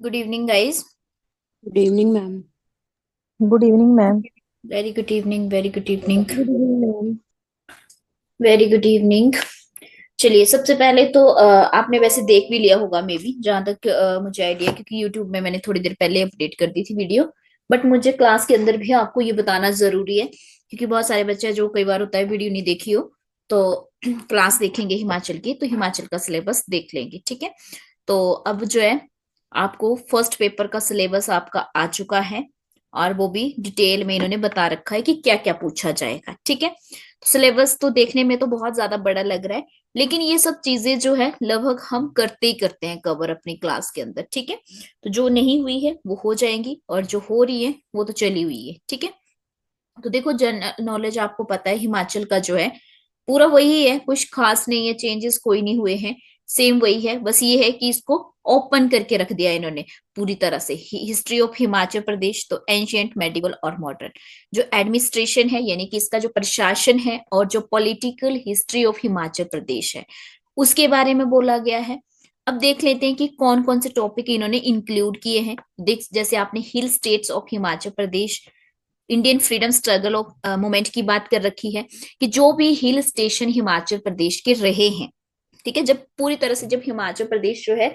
Good evening guys. Good evening ma'am. Good evening ma'am. Very good evening, very good evening, good evening ma'am. Very good evening. चलिए, सबसे पहले तो आपने वैसे देख भी लिया होगा मे बी, जहां तक मुझे आइडिया, क्योंकि यूट्यूब में मैंने थोड़ी देर पहले अपडेट कर दी थी वीडियो। बट मुझे क्लास के अंदर भी आपको ये बताना जरूरी है, क्योंकि बहुत सारे बच्चे जो कई बार होता है वीडियो नहीं देखी हो, तो क्लास देखेंगे हिमाचल की तो हिमाचल का सिलेबस देख लेंगे। ठीक है, तो अब जो है, आपको फर्स्ट पेपर का सिलेबस आपका आ चुका है, और वो भी डिटेल में इन्होंने बता रखा है कि क्या क्या पूछा जाएगा। ठीक है, तो सिलेबस तो देखने में तो बहुत ज्यादा बड़ा लग रहा है, लेकिन ये सब चीजें जो है लगभग हम करते ही करते हैं कवर अपनी क्लास के अंदर। ठीक है, तो जो नहीं हुई है वो हो जाएंगी, और जो हो रही है वो तो चली हुई है। ठीक है, तो देखो, जनरल नॉलेज आपको पता है हिमाचल का जो है पूरा वही है, कुछ खास नहीं है, चेंजेस कोई नहीं हुए हैं, सेम वही है। बस ये है कि इसको ओपन करके रख दिया इन्होंने पूरी तरह से। हिस्ट्री ऑफ हिमाचल प्रदेश, तो एंशियंट, मेडिवल और मॉडर्न। जो एडमिनिस्ट्रेशन है, यानी कि इसका जो प्रशासन है, और जो पॉलिटिकल हिस्ट्री ऑफ हिमाचल प्रदेश है, उसके बारे में बोला गया है। अब देख लेते हैं कि कौन कौन से टॉपिक इन्होंने इंक्लूड किए हैं। देख, जैसे आपने हिल states of Himachal Pradesh, Indian freedom struggle of movement की बात कर रखी है, कि जो भी हिल स्टेशन हिमाचल प्रदेश के रहे हैं। ठीक है, जब पूरी तरह से, जब हिमाचल प्रदेश जो है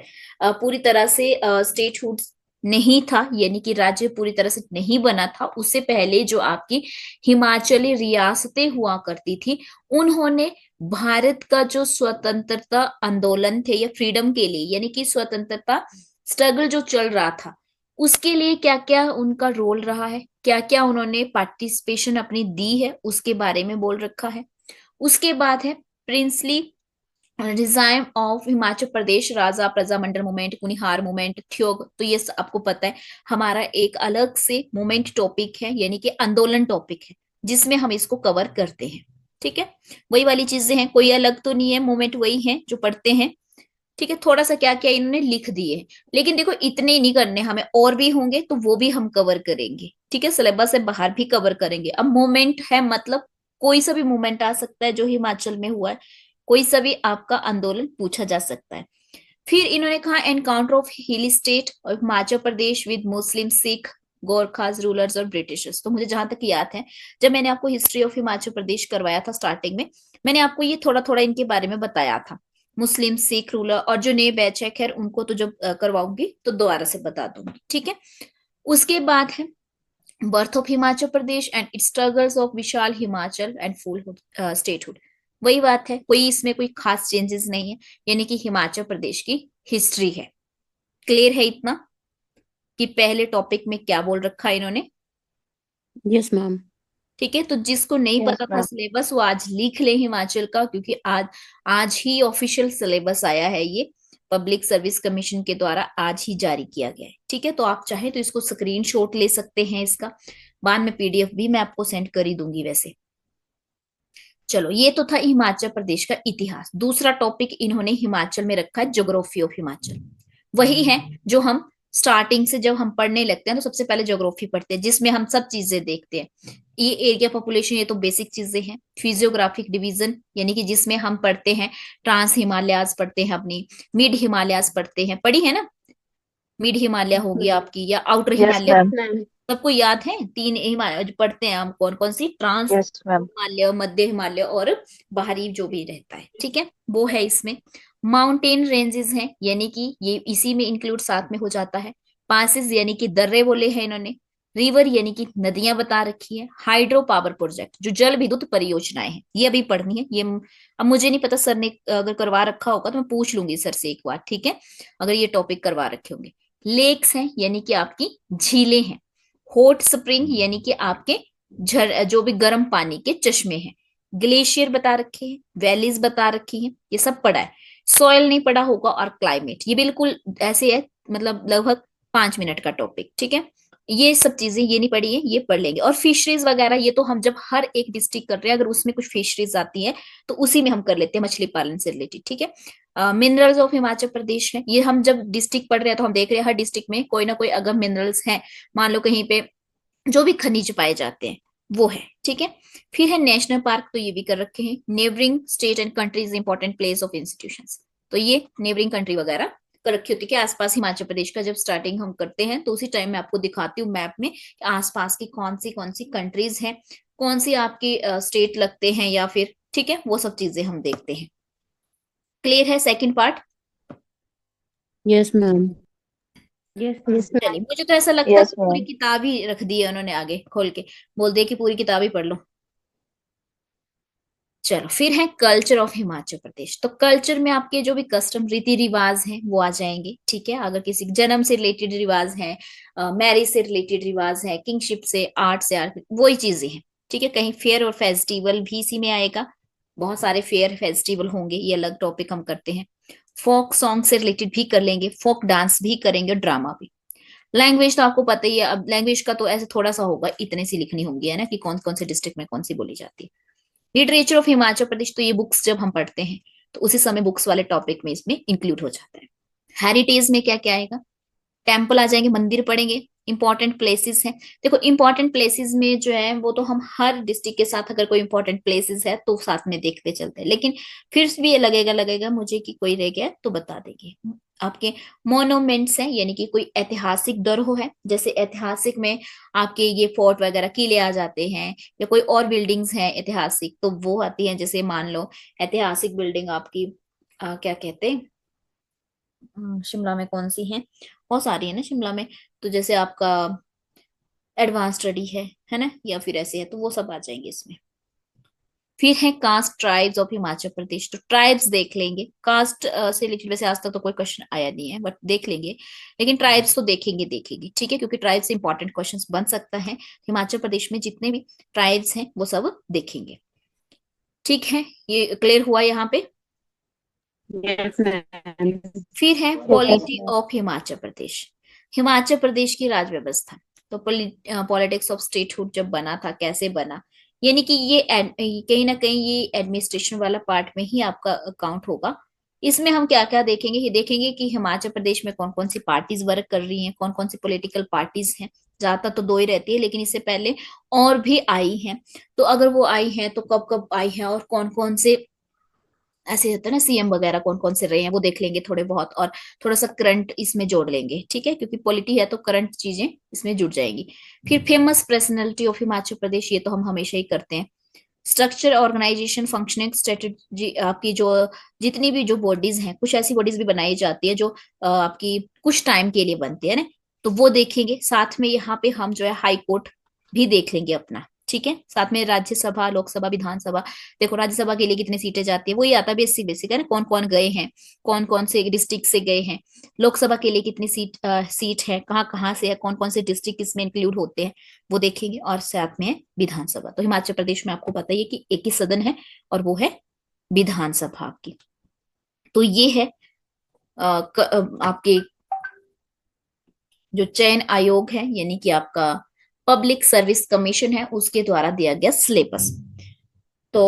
पूरी तरह से स्टेटहुड नहीं था, यानी कि राज्य पूरी तरह से नहीं बना था, उससे पहले जो आपकी हिमाचली रियासतें हुआ करती थी, उन्होंने भारत का जो स्वतंत्रता आंदोलन थे या फ्रीडम के लिए, यानी कि स्वतंत्रता स्ट्रगल जो चल रहा था, उसके लिए क्या क्या उनका रोल रहा है, क्या क्या उन्होंने पार्टिसिपेशन अपनी दी है, उसके बारे में बोल रखा है। उसके बाद है princely regime of Himachal Pradesh, राजा प्रजामंडल मूवमेंट, कुनिहार मूवमेंट, थ्योग। तो ये आपको पता है, हमारा एक अलग से मूवमेंट टॉपिक है, यानी कि आंदोलन टॉपिक है, जिसमें हम इसको कवर करते हैं। ठीक है, वही वाली चीजें हैं, कोई अलग तो नहीं है, मूवमेंट वही है जो पढ़ते हैं। ठीक है, थोड़ा सा क्या क्या इन्होंने लिख दिए हैं, लेकिन देखो इतने ही नहीं करने हमें, और भी होंगे तो वो भी हम कवर करेंगे। ठीक है, सिलेबस से बाहर भी कवर करेंगे। अब मूवमेंट है मतलब कोई सा भी मूवमेंट आ सकता है जो हिमाचल में हुआ है, कोई सा भी आपका आंदोलन पूछा जा सकता है। फिर इन्होंने कहा एनकाउंटर ऑफ हिली स्टेट और Himachal Pradesh with Muslim, Sikh, Gorkhas rulers और ब्रिटिशर्स। तो मुझे जहां तक याद है, जब मैंने आपको हिस्ट्री ऑफ हिमाचल प्रदेश करवाया था स्टार्टिंग में, मैंने आपको ये थोड़ा थोड़ा इनके बारे में बताया था, मुस्लिम, सिख, रूलर। और जो नए बैच है, खैर उनको तो जब करवाऊंगी तो दोबारा से बता दूंगी। ठीक है, उसके बाद है birth of Himachal Pradesh and it's struggles of Vishal Himachal and full statehood. वही बात है, कोई इसमें कोई खास चेंजेस नहीं है, यानी कि हिमाचल प्रदेश की हिस्ट्री है। क्लियर है इतना कि पहले टॉपिक में क्या बोल रखा है इन्होंने। Yes ma'am. ठीक है, तो जिसको नहीं यस पता था मैम। सिलेबस, वो आज लिख ले हिमाचल का, क्योंकि आज आज ही ऑफिशियल सिलेबस आया है, ये पब्लिक सर्विस कमीशन के द्वारा आज ही जारी किया गया है। ठीक है, तो आप चाहे तो इसको स्क्रीनशॉट ले सकते हैं इसका, बाद में पीडीएफ भी मैं आपको सेंड कर ही दूंगी वैसे। चलो, ये तो था हिमाचल प्रदेश का इतिहास। दूसरा टॉपिक इन्होंने हिमाचल में रखा है ज्योग्राफी ऑफ हिमाचल। वही है जो हम स्टार्टिंग से जब हम पढ़ने लगते हैं तो सबसे पहले ज्योग्राफी पढ़ते हैं, जिसमें हम सब चीजें देखते हैं। ये एरिया पॉपुलेशन, ये तो बेसिक चीजें हैं। फिजियोग्राफिक डिवीजन, यानी कि जिसमें हम पढ़ते हैं ट्रांस हिमालयाज पढ़ते हैं अपनी, मिड हिमालयाज पढ़ते हैं, पढ़ी है ना, मिड हिमालय होगी आपकी या outer yes Himalaya. Ma'am. Ma'am. सबको याद है, तीन हिमालय जो पढ़ते हैं हम, कौन कौन सी, ट्रांस यस मैम। हिमालय, मध्य हिमालय और बाहरी जो भी रहता है। ठीक है, वो है इसमें। माउंटेन रेंजेस हैं, यानी कि ये इसी में इंक्लूड साथ में हो जाता है। पासेस, यानी कि दर्रे बोले हैं इन्होंने। रिवर, यानी कि नदियां बता रखी है। हाइड्रो पावर प्रोजेक्ट, जो जल विद्युत परियोजनाएं हैं, ये अभी पढ़नी है ये। अब मुझे नहीं पता, सर ने अगर करवा रखा होगा तो मैं पूछ लूंगी सर से एक बार। ठीक है, अगर ये टॉपिक करवा रखे होंगे। लेक्स हैं, यानी कि आपकी झीलें हैं। हॉट स्प्रिंग, यानी कि आपके झर जो भी गर्म पानी के चश्मे हैं। ग्लेशियर बता रखे हैं, वैलीज बता रखी हैं, ये सब पढ़ा है। सॉइल नहीं पढ़ा होगा, और क्लाइमेट ये बिल्कुल ऐसे है, मतलब लगभग 5 मिनट का टॉपिक। ठीक है, ये सब चीजें ये नहीं पढ़ी है, ये पढ़ लेंगे। और फिशरीज वगैरह, ये तो हम जब हर एक डिस्ट्रिक्ट कर रहे हैं, अगर उसमें कुछ फिशरीज आती है तो उसी में हम कर लेते हैं, मछली पालन से रिलेटेड। ठीक है, मिनरल्स ऑफ हिमाचल प्रदेश है, ये हम जब डिस्ट्रिक्ट पढ़ रहे हैं तो हम देख रहे हैं हर डिस्ट्रिक्ट में कोई ना कोई अगम मिनरल्स हैं, मान लो कहीं पे जो भी खनिज पाए जाते हैं वो है। ठीक है, फिर है नेशनल पार्क, तो ये भी कर रखे हैं। Neighbouring state and countries important place of institutions, तो ये नेबरिंग कंट्री वगैरह कर रखी होती है कि आसपास हिमाचल प्रदेश का जब स्टार्टिंग हम करते हैं तो उसी टाइम मैं आपको दिखाती हूँ मैप में कि आसपास की कौन सी कंट्रीज हैं, कौन सी आपकी स्टेट लगते हैं या फिर, ठीक है, वो सब चीजें हम देखते हैं। क्लियर है second part? Yes ma'am. Yes yes ma'am. चलिए, मुझे तो ऐसा लगता है यस कि पूरी मैम। किताब ही रख दी है उन्होंने आगे खोल के, बोल दिया कि पूरी किताब ही पढ़ लो। चलो, फिर है कल्चर ऑफ हिमाचल प्रदेश। तो कल्चर में आपके जो भी कस्टम रीति रिवाज हैं वो आ जाएंगे, ठीक है। अगर किसी के जन्म से रिलेटेड रिवाज है, मैरिज से रिलेटेड रिवाज है, किंगशिप से, आर्ट से, आर्ट, वही चीजें हैं, ठीक है। कहीं फेयर और फेस्टिवल भी इसी में आएगा, बहुत सारे फेयर फेस्टिवल होंगे, ये अलग टॉपिक हम करते हैं। फोक सॉन्ग से रिलेटेड भी कर लेंगे, फोक डांस भी करेंगे, ड्रामा भी। लैंग्वेज तो आपको पता ही है, अब लैंग्वेज का तो ऐसे थोड़ा सा होगा, इतने सी लिखनी होंगी, है ना, कि कौन कौन से डिस्ट्रिक्ट में कौन सी बोली जाती है। लिटरेचर ऑफ हिमाचल प्रदेश, तो ये बुक्स जब हम पढ़ते हैं तो उसी समय बुक्स वाले टॉपिक में इसमें इंक्लूड हो जाता है। हेरिटेज में क्या क्या आएगा? टेम्पल आ जाएंगे, मंदिर पड़ेंगे, इंपॉर्टेंट प्लेसेस हैं। देखो, इंपॉर्टेंट प्लेसेस में जो है वो तो हम हर डिस्ट्रिक्ट के साथ अगर कोई इंपॉर्टेंट प्लेसेस है तो साथ में देखते चलते हैं, लेकिन फिर भी ये लगेगा लगेगा मुझे कि कोई रह गया तो बता देंगे। आपके मोनोमेंट्स हैं, यानी कि कोई ऐतिहासिक धरोहर है, जैसे ऐतिहासिक में आपके ये फोर्ट वगैरह किले आ जाते हैं, या कोई और बिल्डिंग्स हैं ऐतिहासिक तो वो आती हैं। जैसे मान लो ऐतिहासिक बिल्डिंग आपकी क्या कहते हैं, शिमला में कौन सी है, बहुत सारी है ना शिमला में, तो जैसे आपका एडवांस स्टडी है ना, या फिर ऐसे है, तो वो सब आ जाएंगे इसमें। फिर है कास्ट ट्राइब्स ऑफ हिमाचल प्रदेश, तो ट्राइब्स देख लेंगे। कास्ट से रिलेटेड वैसे आज तक तो कोई क्वेश्चन आया नहीं है, बट देख लेंगे, लेकिन ट्राइब्स तो देखेंगे देखेंगे, ठीक है, क्योंकि ट्राइब्स से इंपॉर्टेंट क्वेश्चंस बन सकता है। हिमाचल प्रदेश में जितने भी ट्राइब्स हैं वो सब देखेंगे, ठीक है। ये क्लियर हुआ यहाँ पे? Yes ma'am. फिर है yes polity ma'am. Of Himachal Pradesh, Himachal Pradesh की राज व्यवस्था। तो पॉलिटिक्स ऑफ स्टेटहुड जब बना था, कैसे बना, यानी कि ये कहीं ना कहीं ये एडमिनिस्ट्रेशन वाला पार्ट में ही आपका अकाउंट होगा। इसमें हम क्या क्या देखेंगे, ये देखेंगे कि हिमाचल प्रदेश में कौन कौन सी पार्टीज वर्क कर रही हैं, कौन कौन सी पॉलिटिकल पार्टीज हैं। ज्यादातर तो दो ही रहती है, लेकिन इससे पहले और भी आई हैं। तो अगर वो आई हैं तो कब कब आई हैं, और कौन कौन से ऐसे होता है ना, सीएम वगैरह कौन कौन से रहे हैं वो देख लेंगे थोड़े बहुत, और थोड़ा सा करंट इसमें जोड़ लेंगे, ठीक है, क्योंकि पॉलिटी है तो करंट चीजें इसमें जुड़ जाएंगी। फिर फेमस पर्सनैलिटी ऑफ हिमाचल प्रदेश, ये तो हम हमेशा ही करते हैं। स्ट्रक्चर, ऑर्गेनाइजेशन, फंक्शनिंग, स्ट्रेटेजी, आपकी जो जितनी भी जो बॉडीज हैं, कुछ ऐसी बॉडीज भी बनाई जाती है जो आपकी कुछ टाइम के लिए बनती है ना, तो वो देखेंगे। साथ में यहाँ पे हम जो है हाई कोर्ट भी देख लेंगे अपना, ठीक है। साथ में राज्यसभा, लोकसभा, विधानसभा। देखो, राज्यसभा के लिए कितनी सीटें जाती है वही आता है, बेसिक बेसिक है ना, कौन कौन गए हैं, कौन कौन से डिस्ट्रिक्ट से गए हैं। लोकसभा के लिए कितनी सीट है, कहाँ कहाँ से है, कौन कौन से डिस्ट्रिक्ट इसमें इंक्लूड होते हैं, वो देखेंगे। और साथ में है विधानसभा। तो हिमाचल प्रदेश में आपको पता ही है कि एक ही सदन है, और वो है विधानसभा की। तो ये है आपके जो चयन आयोग है, यानी कि आपका पब्लिक सर्विस कमीशन है, उसके द्वारा दिया गया सिलेबस। तो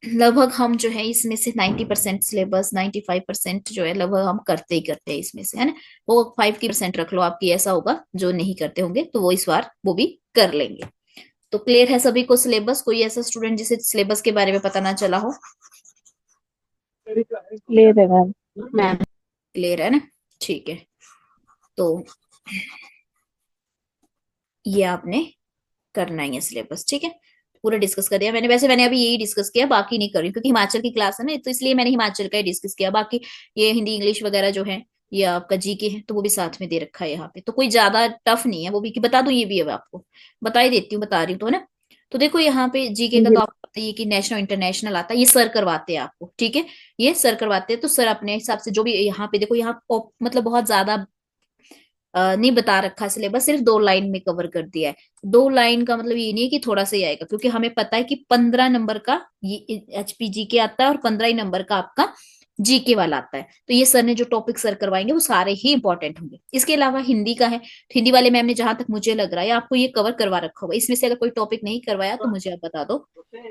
लगभग हम जो है इसमें से 90% सिलेबस, 95% जो है लगभग हम करते ही करते हैं इसमें से, है ना। वो 5% रख लो आपकी, ऐसा होगा जो नहीं करते होंगे तो वो इस बार वो भी कर लेंगे। तो क्लियर है सभी को सिलेबस? कोई ऐसा स्टूडेंट जिसे सिलेबस के बारे में पता ना चला हो? क्लियर है मैम। मैम। क्लियर है ना, ठीक है। तो ये आपने करना ही है सिलेबस, ठीक है। पूरा डिस्कस कर दिया मैंने, वैसे मैंने अभी यही डिस्कस किया, बाकी नहीं कर रही क्योंकि हिमाचल की क्लास है ना, तो इसलिए मैंने हिमाचल का ही डिस्कस किया। बाकी ये हिंदी इंग्लिश वगैरह जो है, ये आपका जीके है, तो वो भी साथ में दे रखा है यहाँ पे, तो कोई ज्यादा टफ नहीं है वो भी, कि बता दूं ये भी है आपको, बता ही देती हूँ, बता रही हूँ तो, है ना। तो देखो यहाँ पे जीके का जी। तो आपको पता ही है कि नेशनल इंटरनेशनल आता है, ये सर करवाते हैं आपको, ठीक है। ये सर करवाते हैं, तो सर अपने हिसाब से जो भी यहाँ पे देखो, यहाँ मतलब बहुत ज्यादा नहीं बता रखा सिलेबस, सिर्फ 2 लाइन में कवर कर दिया है। 2 लाइन का मतलब ये नहीं है कि थोड़ा सा ही आएगा, क्योंकि हमें पता है कि 15 नंबर का ये एचपीजी के आता है, और 15 ही नंबर का आपका जीके वाला आता है। तो ये सर ने जो टॉपिक सर करवाएंगे वो सारे ही इंपॉर्टेंट होंगे। इसके अलावा हिंदी का है, तो हिंदी वाले मैम ने जहां तक मुझे लग रहा है आपको ये कवर करवा रखा होगा। इसमें से अगर कोई टॉपिक नहीं करवाया तो मुझे आप बता दो।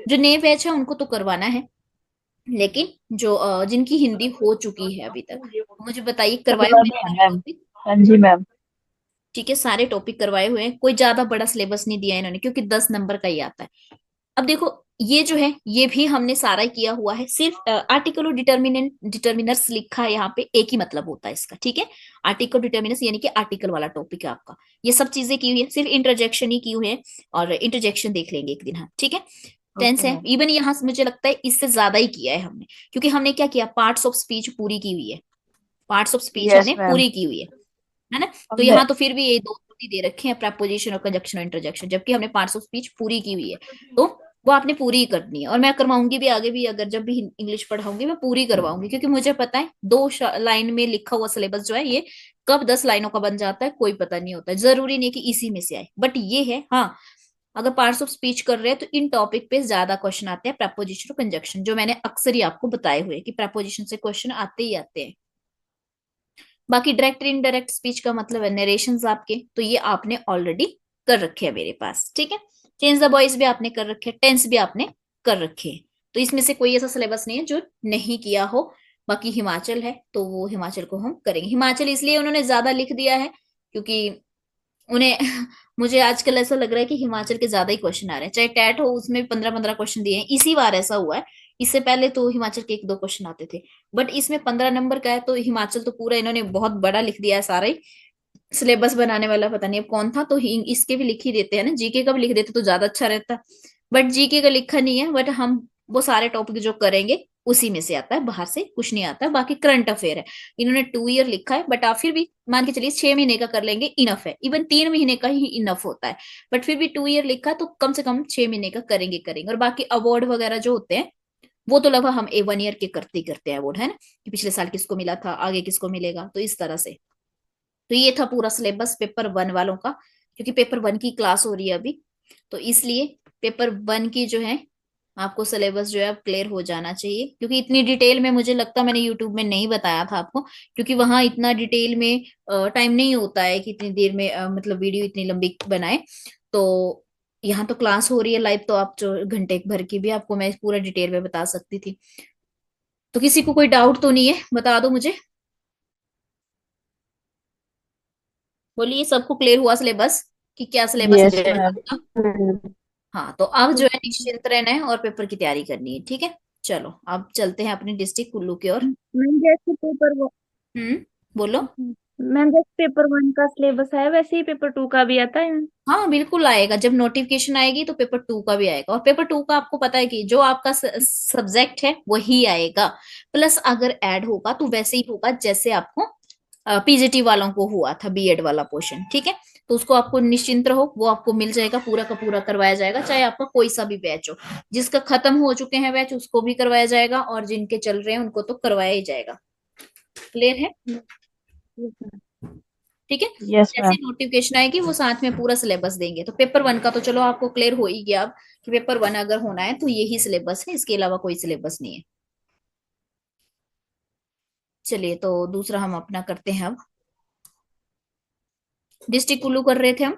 जो नए बैच है उनको तो करवाना है, लेकिन जो जिनकी हिंदी हो चुकी है अभी तक, मुझे बताइए करवाए हुए करवाना हैं है सारे मैम। टॉपिक? हाँ जी मैम। ठीक है, सारे टॉपिक करवाए हुए हैं, कोई ज्यादा बड़ा सिलेबस नहीं दिया है इन्होंने, क्योंकि 10 नंबर का ही आता है। अब देखो ये जो है ये भी हमने सारा किया हुआ है, सिर्फ आर्टिकल और डिटर्मिनेंट डिटर्मिनर्स लिखा है यहाँ पे, एक ही मतलब होता है इसका, ठीक है। आर्टिकल डिटर्मिनर्स यानी कि आर्टिकल वाला टॉपिक है आपका, ये सब चीजें की हुई है, सिर्फ इंटरजेक्शन ही की हुई है, और इंटरजेक्शन देख लेंगे एक दिन हम, ठीक है। टेंस ओके है, मैम। इवन यहाँ से मुझे लगता है इससे ज्यादा ही किया है हमने, क्योंकि हमने क्या किया, पार्ट्स ऑफ स्पीच पूरी की हुई है, पार्ट्स ऑफ स्पीच यस हमने मैम। पूरी की हुई है ना। अब तो मैं यहाँ तो फिर भी ये दो ही दे रखे हैं, प्रपोजिशन और कंजक्शन और इंटरजेक्शन, जबकि हमने पार्ट्स ऑफ स्पीच पूरी की हुई है, तो वो आपने पूरी ही करनी है। और मैं करवाऊंगी भी आगे भी, अगर जब भी इंग्लिश पढ़ाऊंगी मैं पूरी करवाऊंगी, क्योंकि मुझे पता है दो लाइन में लिखा हुआ सिलेबस जो है ये कब 10 लाइनों का बन जाता है कोई पता नहीं होता है, जरूरी नहीं कि इसी में से आए, बट ये है हाँ, अगर पार्ट्स ऑफ स्पीच कर रहे हैं तो इन टॉपिक पे ज्यादा क्वेश्चन आते हैं, प्रपोजिशन और कंजक्शन, जो मैंने अक्सर ही आपको बताए हुए कि प्रपोजिशन से क्वेश्चन आते ही आते हैं। बाकी डायरेक्ट इनडायरेक्ट स्पीच का मतलब है नरेशंस आपके, तो ये आपने ऑलरेडी कर रखे हैं मेरे पास, ठीक है। चेंज द वॉइस भी आपने कर रखे हैं, टेंस भी आपने कर रखे हैं, तो इसमें से कोई ऐसा सिलेबस नहीं है जो नहीं किया हो। बाकी हिमाचल है तो वो हिमाचल को हम करेंगे, हिमाचल इसलिए उन्होंने ज्यादा लिख दिया है क्योंकि उन्हें मुझे आजकल ऐसा लग रहा है कि हिमाचल के ज्यादा ही क्वेश्चन आ रहे हैं, चाहे टैट हो उसमें 15-15 क्वेश्चन दिए हैं, इसी बार ऐसा हुआ है। इससे पहले तो हिमाचल के 1-2 क्वेश्चन आते थे, बट इसमें 15 नंबर का है, तो हिमाचल तो पूरा इन्होंने बहुत बड़ा लिख दिया है सारा ही। सिलेबस बनाने वाला पता नहीं अब कौन था, तो इसके भी लिख ही देते हैं ना, जीके का भी लिख देते तो ज्यादा अच्छा रहता, बट जीके का लिखा नहीं है। बट हम वो सारे टॉपिक जो करेंगे उसी में से आता है, बाहर से कुछ नहीं आता है। बाकी करंट अफेयर है, इन्होंने 2 ईयर लिखा है, बट आप फिर भी मान के चलिए 6 महीने का कर लेंगे इनफ है, इवन 3 महीने का ही इनफ होता है, बट फिर भी 2 ईयर लिखा है तो कम से कम 6 महीने का करेंगे करेंगे। और बाकी अवार्ड वगैरह जो होते हैं वो तो लगभग हम 1 ईयर के करते ही करते हैं अवार्ड, है ना, कि पिछले साल किसको मिला था, आगे किसको मिलेगा, तो इस तरह से। तो ये था पूरा सिलेबस पेपर 1 वालों का, क्योंकि पेपर 1 की क्लास हो रही है अभी, तो इसलिए पेपर 1 की जो है आपको सिलेबस जो है अब क्लियर हो जाना चाहिए, क्योंकि इतनी डिटेल में मुझे लगता मैंने यूट्यूब में नहीं बताया था आपको, क्योंकि वहां इतना डिटेल में टाइम नहीं होता है कि इतनी देर में मतलब वीडियो इतनी लंबी बनाए। तो यहाँ तो क्लास हो रही है लाइव, तो आप जो घंटे भर की भी आपको मैं पूरा डिटेल में बता सकती थी। तो किसी को कोई डाउट तो नहीं है, बता दो मुझे, बोलिए सबको क्लियर हुआ सिलेबस, कि क्या सिलेबस यस है मैम। आपका। हाँ तो अब जो है निश्चिंत रहना है और पेपर की तैयारी करनी है, ठीक है। चलो अब चलते हैं अपने डिस्ट्रिक्ट कुल्लू की ओर। मैम जैसे पेपर हम्म, बोलो। मैम जैसे पेपर 1 का सिलेबस है वैसे ही पेपर 2 का भी आता है। हाँ बिल्कुल आएगा, जब नोटिफिकेशन आएगी तो पेपर 2 का भी आएगा, और पेपर 2 का आपको पता है कि जो आपका सब्जेक्ट है वही आएगा, प्लस अगर ऐड होगा तो वैसे ही होगा जैसे आपको पीजीटी वालों को हुआ था, बीएड वाला पोर्शन, ठीक है। तो उसको आपको निश्चिंत रहो, वो आपको मिल जाएगा, पूरा का पूरा करवाया जाएगा, चाहे आपका कोई सा भी बैच हो। जिसका खत्म हो चुके हैं बैच उसको भी करवाया जाएगा, और जिनके चल रहे हैं उनको तो करवाया ही जाएगा। क्लियर है, ठीक है। यस जैसे मैम। नोटिफिकेशन आएगी वो साथ में पूरा सिलेबस देंगे, तो पेपर 1 का तो चलो आपको क्लियर हो ही गया अब, कि पेपर 1 अगर होना है तो यही सिलेबस है, इसके अलावा कोई सिलेबस नहीं है। चलिए तो दूसरा हम अपना करते हैं अब, डिस्ट्रिक्ट कुल्लू कर रहे थे हम।